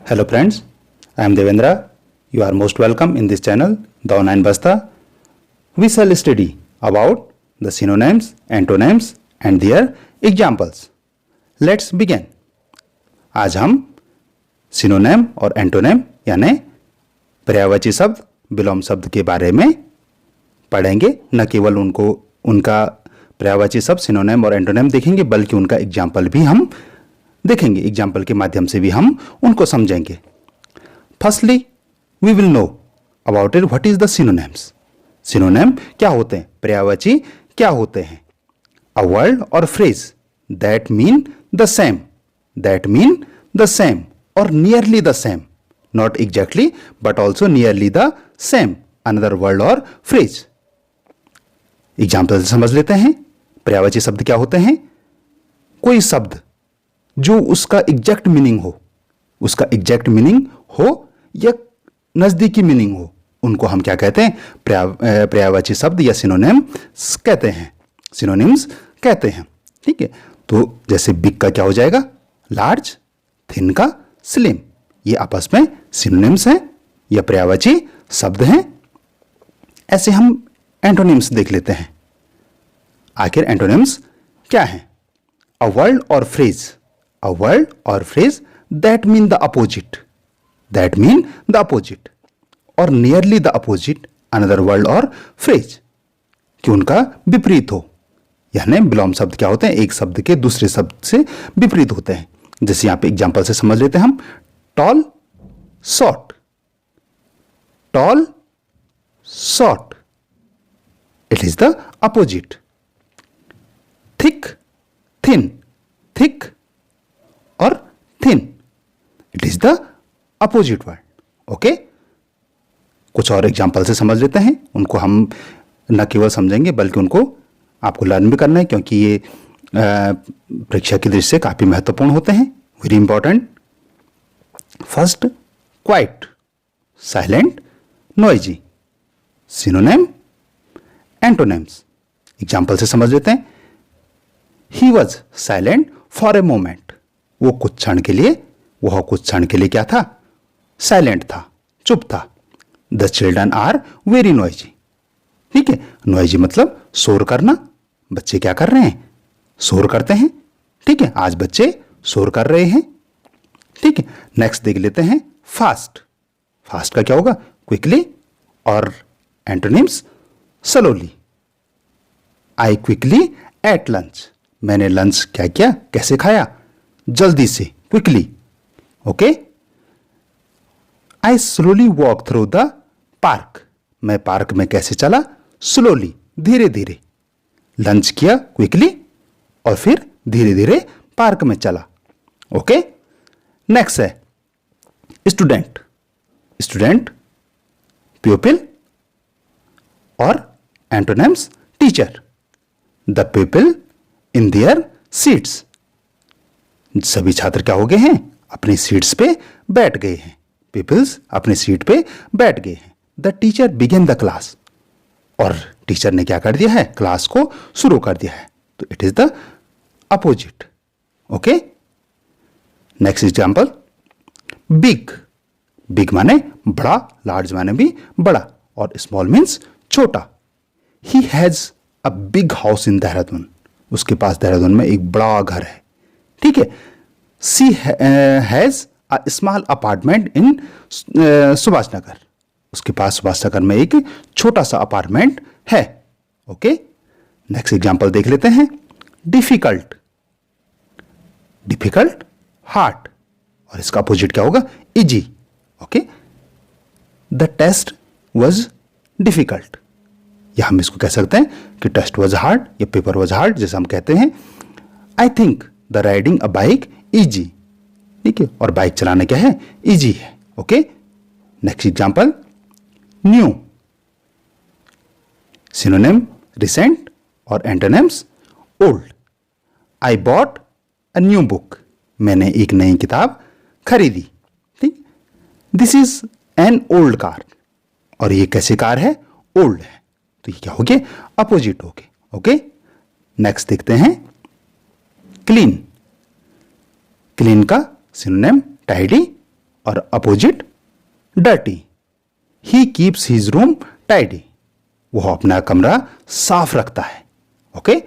Hello friends, I am Devendra. You are most welcome in this channel, The Online Basta. We shall study about the synonyms, antonyms and their examples. Let's begin. आज हम synonym और antonym यानी पर्यायवाची शब्द, विलोम शब्द के बारे में पढ़ेंगे। न केवल उनका पर्यायवाची शब्द सिनोनिम और एंटोनिम देखेंगे, बल्कि उनका एग्जाम्पल भी हम देखेंगे। एग्जाम्पल के माध्यम से भी हम उनको समझेंगे। Firstly we will know about it what is the synonyms. Synonym क्या होते हैं, पर्यायवाची क्या होते हैं। A word or phrase that mean the same, that mean the same or nearly the same, not exactly but also nearly the same, another word or phrase. Example से समझ लेते हैं पर्यायवाची शब्द क्या होते हैं। कोई शब्द जो उसका एग्जैक्ट मीनिंग हो, उसका एग्जैक्ट मीनिंग हो या नजदीकी मीनिंग हो, उनको हम क्या कहते हैं, पर्यायवाची शब्द या सिनोनिम्स कहते हैं, सिनोनिम्स कहते हैं। ठीक है, तो जैसे बिग का क्या हो जाएगा, लार्ज, थिन का स्लिम, ये आपस में सिनोनिम्स हैं या पर्यायवाची शब्द हैं। ऐसे हम एंटोनिम्स देख लेते हैं। आखिर एंटोनिम्स क्या हैं। A word or phrase, a word or phrase that mean the opposite, that mean the opposite or nearly the opposite, another word or phrase, कि उनका विपरीत हो। यानी विलोम शब्द क्या होते हैं, एक शब्द के दूसरे शब्द से विपरीत होते हैं। जैसे यहां पे एग्जांपल से समझ लेते हैं हम। Tall short, tall short, it is the opposite. Thick thin, thick और thin, it is the opposite word. Okay, कुछ और एग्जाम्पल से समझ लेते हैं। उनको हम न केवल समझेंगे बल्कि उनको आपको लर्न भी करना है, क्योंकि ये परीक्षा की दृष्टि से काफी महत्वपूर्ण होते हैं, very important. First, quite, silent, noisy. Synonym, antonyms. Example से समझ लेते हैं। He was silent for a moment, वो कुछ क्षण के लिए क्या था, साइलेंट था, चुप था। The children are very noisy. ठीक है, नॉइजी मतलब शोर करना। बच्चे क्या कर रहे हैं, शोर करते हैं। ठीक है, आज बच्चे शोर कर रहे हैं। ठीक है, नेक्स्ट देख लेते हैं। फास्ट, फास्ट का क्या होगा, क्विकली और antonyms slowly. I quickly ate lunch, मैंने लंच क्या किया, कैसे खाया, जल्दी से, quickly. Okay. I slowly walk through the park, मैं पार्क में कैसे चला, स्लोली, धीरे धीरे। लंच किया क्विकली और फिर धीरे धीरे पार्क में चला। ओके। नेक्स्ट है स्टूडेंट, स्टूडेंट, प्यूपिल और antonyms teacher. The people in their seats, सभी छात्र क्या हो गए हैं, अपनी सीट्स पे बैठ गए हैं। पीपल्स अपनी सीट पे बैठ गए हैं। The teacher begin the class, और टीचर ने क्या कर दिया है, क्लास को शुरू कर दिया है। तो it is the opposite. Okay. Next example, big, big माने बड़ा, लार्ज माने भी बड़ा, और स्मॉल मीन्स छोटा। He has a big house in Dehradun, उसके पास देहरादून में एक बड़ा घर है। ठीक है। She has a small apartment in Subhash Nagar, उसके पास सुभाष नगर में एक छोटा सा अपार्टमेंट है। ओके। नेक्स्ट एग्जांपल देख लेते हैं। डिफिकल्ट, डिफिकल्ट, हार्ड, और इसका अपोजिट क्या होगा, easy. Okay. The test was difficult, या हम इसको कह सकते हैं कि टेस्ट वॉज हार्ड या पेपर वॉज हार्ड, जैसे हम कहते हैं। I think the riding a bike easy, ठीक है, और बाइक चलाना क्या है, इजी है। Okay. Next example, new, synonym recent और antonyms old. I bought a new book, मैंने एक नई किताब खरीदी। ठीक। This is an old car, और ये कैसी कार है, ओल्ड है। तो ये क्या हो गए, अपोजिट हो गए। ओके। नेक्स्ट देखते हैं। क्लीन, क्लीन का सिनोनिम टाइडी और opposite dirty. He keeps his room tidy, वह अपना कमरा साफ रखता है। Okay,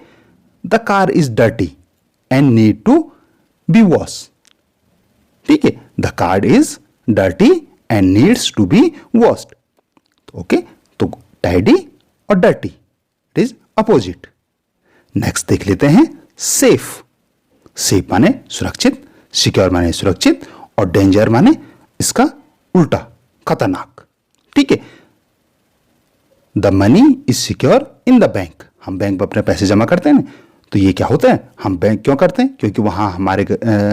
the car is dirty and need to be wash. ठीक है, the car is dirty and needs to be washed. Okay, तो टाइडी और dirty it is opposite. Next देख लेते हैं सेफ। सेफ माने सुरक्षित, सिक्योर माने सुरक्षित, और डेंजर माने इसका उल्टा, खतरनाक। ठीक है, the money is secure in the bank. हम बैंक में अपने पैसे जमा करते हैं ना, तो ये क्या होता है, हम बैंक क्यों करते हैं, क्योंकि वहां हमारे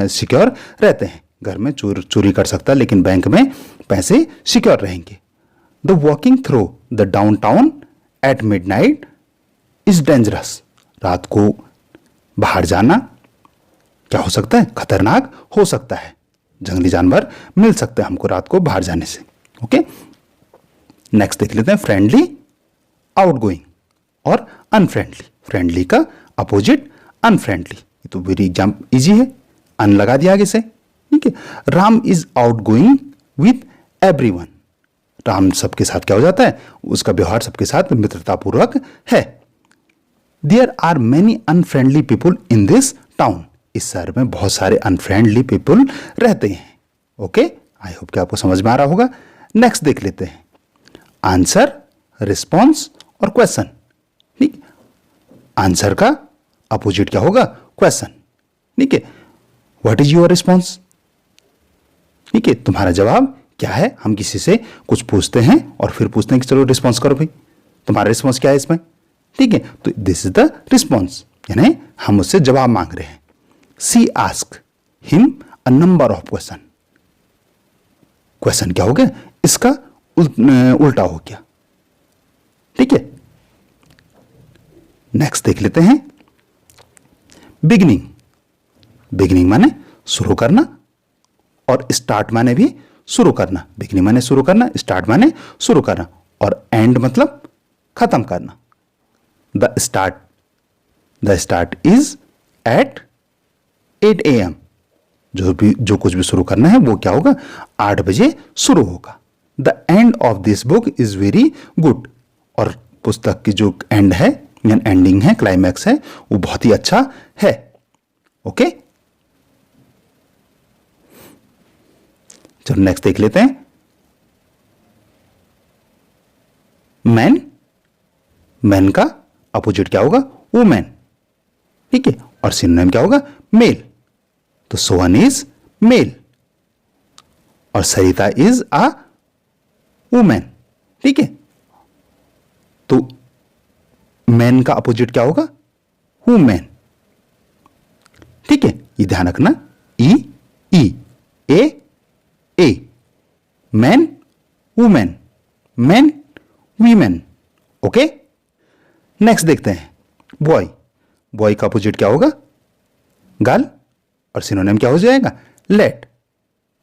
सिक्योर रहते हैं। घर में चोरी कर सकता है, लेकिन बैंक में पैसे सिक्योर रहेंगे। The walking through the down town eight midnight is dangerous. रात को बाहर जाना क्या हो सकता है, खतरनाक हो सकता है। जंगली जानवर मिल सकते हैं हमको रात को बाहर जाने से। ओके, नेक्स्ट देख लेते हैं फ्रेंडली, आउटगोइंग और अनफ्रेंडली। फ्रेंडली का अपोजिट अनफ्रेंडली। ये तो वेरी इजी है, अन लगा दिया आगे से। ठीक है, Ram is outgoing with everyone. Ram सबके साथ क्या हो जाता है, उसका व्यवहार सबके साथ मित्रतापूर्वक है। There are many unfriendly people in this town. इस शहर में बहुत सारे अनफ्रेंडली पीपुल रहते हैं। ओके, आई होप कि आपको समझ में आ रहा होगा। नेक्स्ट देख लेते हैं आंसर, रिस्पॉन्स और क्वेश्चन। ठीक, आंसर का अपोजिट क्या होगा, क्वेश्चन। ठीक है, व्हाट इज योर रिस्पॉन्स। ठीक है, तुम्हारा जवाब क्या है। हम किसी से कुछ पूछते हैं और फिर पूछते हैं कि चलो रिस्पॉन्स करो भाई, तुम्हारा रिस्पॉन्स क्या है इसमें। ठीक है, तो दिस इज द रिस्पॉन्स, यानी हम उससे जवाब मांग रहे हैं। She asked him a number of question. Question क्या हो गया, इसका उल्टा हो गया। ठीक है, नेक्स्ट देख लेते हैं बिगिनिंग। बिगिनिंग माने शुरू करना, और स्टार्ट माने भी शुरू करना। बिगिनिंग माने शुरू करना, स्टार्ट माने शुरू करना, और एंड मतलब खत्म करना। The start is at 8 AM। जो कुछ भी शुरू करना है वो क्या होगा, 8 बजे शुरू होगा। The end of this book is very good. और पुस्तक की जो एंड है, यानी एंडिंग है, क्लाइमैक्स है, वो बहुत ही अच्छा है। ओके, चलो नेक्स्ट देख लेते हैं मैन। मैन का अपोजिट क्या होगा, वुमेन। ठीक है, और सिनोनिम क्या होगा, मेल। तो सोहन इज मेल और सरिता इज अ वुमेन। ठीक है, तो मैन का अपोजिट क्या होगा, वुमेन। ठीक है, ये ध्यान रखना, E E A man women, man women. Okay, next देखते हैं बॉय। बॉय का अपोजिट क्या होगा, गर्ल, और सिनोनिम क्या हो जाएगा, late.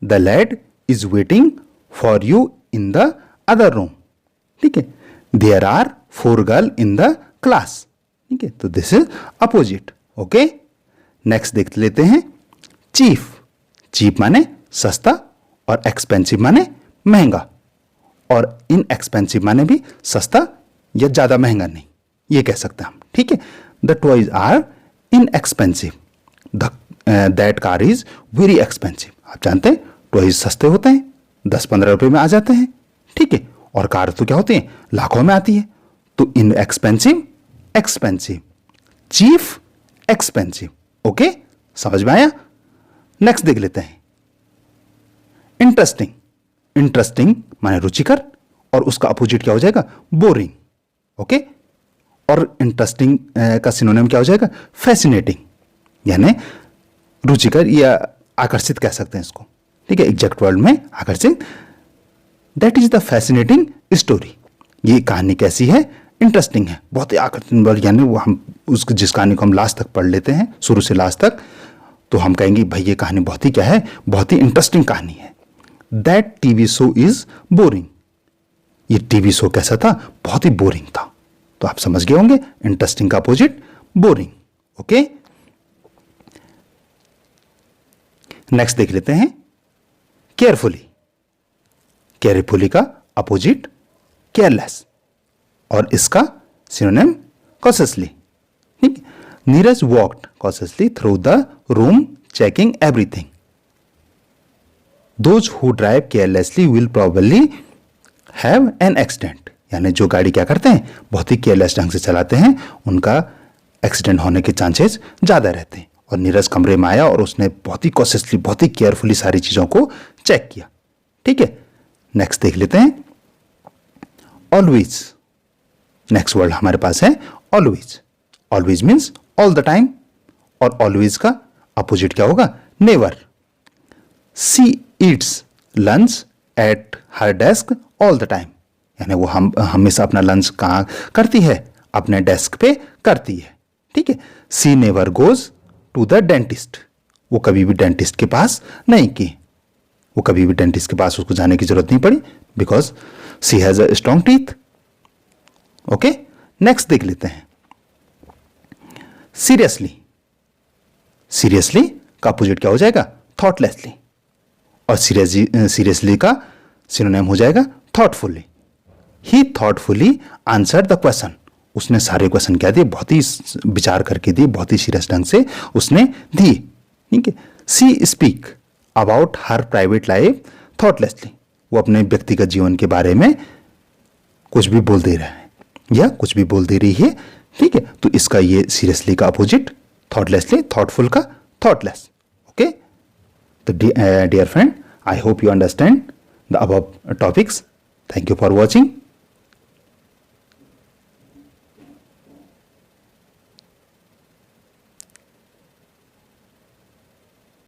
The late is waiting for you in the other room. ठीक है, there are 4 girl in the class. ठीक है, तो this is opposite. Okay, next देख लेते हैं चीफ। चीप माने सस्ता, और एक्सपेंसिव माने महंगा, और इनएक्सपेंसिव माने भी सस्ता या ज्यादा महंगा नहीं, ये कह सकते हैं हम। ठीक है, the toys are inexpensive, that car is very expensive. आप जानते हैं टॉयज सस्ते होते हैं, 10-15 रुपए में आ जाते हैं। ठीक है, और कार तो क्या होती है, लाखों में आती है। तो inexpensive, expensive, chief, expensive. Okay, समझ में आया। नेक्स्ट देख लेते हैं इंटरेस्टिंग। इंटरेस्टिंग माने रुचिकर, और उसका अपोजिट क्या हो जाएगा, बोरिंग। ओके, और इंटरेस्टिंग का सिनोनिम क्या हो जाएगा, फैसिनेटिंग, यानी रुचिकर या आकर्षित कह सकते हैं इसको। ठीक है, एग्जैक्ट वर्ड में आकर्षित। That is the fascinating story. ये कहानी कैसी है, इंटरेस्टिंग है, बहुत ही आकर्षण वर्ड, यानी वो हम उस जिस कहानी को हम लास्ट तक पढ़ लेते हैं, शुरू से लास्ट तक, तो हम कहेंगे भाई ये कहानी बहुत ही क्या है, बहुत ही इंटरेस्टिंग कहानी है। That TV show is boring. ये टीवी शो कैसा था, बहुत ही बोरिंग था। तो आप समझ गए होंगे, इंटरेस्टिंग का अपोजिट बोरिंग। ओके, नेक्स्ट देख लेते हैं केयरफुली। केयरफुली का अपोजिट केयरलेस, और इसका सिनोनिम कॉशियसली। ठीक, Neeraj walked cautiously through the room checking everything. Those who drive carelessly will probably have an accident, यानी जो गाड़ी क्या करते हैं, बहुत ही केयरलेस ढंग से चलाते हैं, उनका एक्सीडेंट होने के चांसेस ज़्यादा रहते हैं। और नीरज कमरे में आया और उसने बहुत ही कॉशियसली, बहुत ही केयरफुली सारी चीज़ों को चेक किया। ठीक है, नेक्स्ट देख लेते हैं ऑलवेज। नेक्स्ट वर्ड हमारे पास है always. Always means all the time, और ऑलवेज का अपोजिट क्या होगा, never. She eats lunch at her desk all the time, यानी वो हम हमेशा अपना लंच कहाँ करती है, अपने डेस्क पे करती है। ठीक है, she never goes to the dentist, वो कभी भी डेंटिस्ट के पास नहीं की, वो कभी भी डेंटिस्ट के पास उसको जाने की जरूरत नहीं पड़ी, because she has a strong teeth. Okay, next देख लेते हैं सीरियसली। सीरियसली का अपोजिट क्या हो जाएगा, थॉटलेसली, और सीरियसली का सिनोनिम हो जाएगा thoughtfully. He thoughtfully answer the question, उसने सारे क्वेश्चन क्या दिए, बहुत ही विचार करके दिए, बहुत ही सीरियस ढंग से उसने दिए। ठीक है, she speak about her private life thoughtlessly, वो अपने व्यक्तिगत जीवन के बारे में कुछ भी बोल दे रहा है या कुछ भी बोल दे रही है। ठीक है, तो इसका ये सीरियसली का अपोजिट थॉटलेसली, थॉटफुल का थॉटलेस। ओके, तो dear friend, I hope you understand the above topics. Thank you for watching.